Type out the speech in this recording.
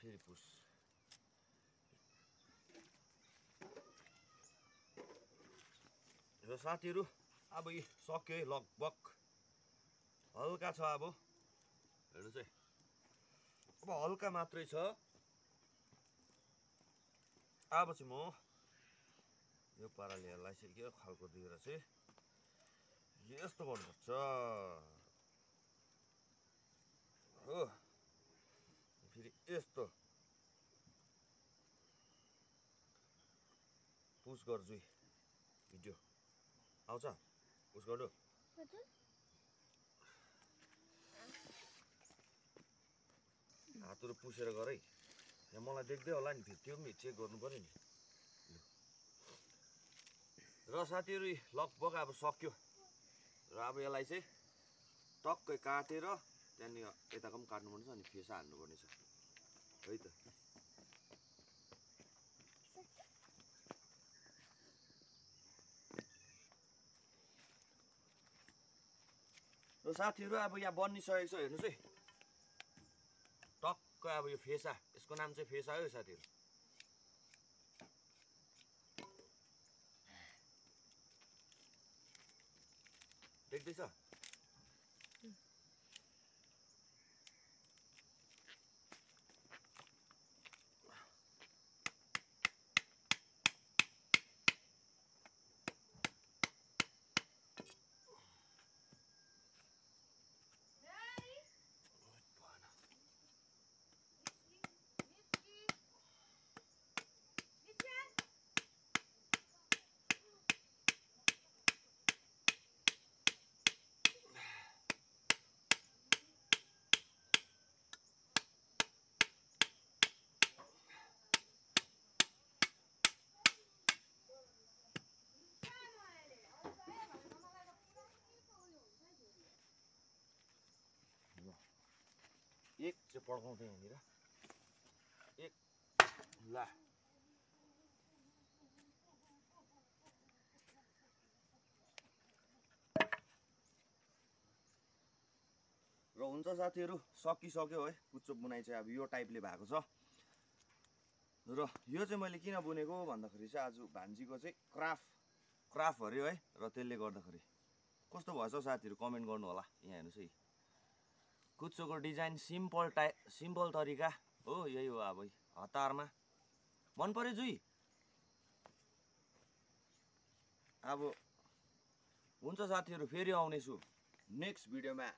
फेरि पुस र साथीहरु अब यो सक्यो है लगभग हल्का छ अब हेर्नुस् है अब हल्का मात्रै छ अब चाहिँ म यो पाराले यसलाई चाहिँ के खालको दिएर चाहिँ यस्तो गर्नुपर्छ हो फेरि यस्तो पुस गर्छु भिडियो आउँछ पुस गर्नु हातहरु पुसेर गर है यहाँ मलाई देख्दै होला नि फेरि त्यो पनि चेक गर्नु पर्यो नि र साथीहरु लगभग अब सक्यो र अब यसलाई चाहिँ टक्कै काटेर त्यहाँदेखि यताको पनि काट्नुपर्छ अनि फेसा हाल्नुपर्ने छ है त र साथीहरु अब यहाँ बनिसकेको छ हेर्नुस् है टक्कै अब यो फेसा यसको नाम चाहिँ फेसा हो साथीहरु देख्दैछ एक चाहिँ पड्काउँदै यहाँनिर एक ला र हुन्छ साथीहरु सकिसक्यो है कुच्चो बुनाइ चाहिँ अब यो टाइपले भएको छ र यो चाहिँ मैले किन बुनेको भन्दाखेरि चाहिँ आज भान्जीको चाहिँ क्राफ्ट हर्यो है र त्यसले गर्दाखेरि कस्तो भएछ साथीहरु कमेन्ट गर्नु होला यहाँ हेर्नुस् है कुच्चोको डिजाइन सिम्पल तरिका हो यही हो अब हतारमा मन पर्यो जुई अब हुन्छ साथीहरु फेरि आउनेछु नेक्स्ट भिडियोमा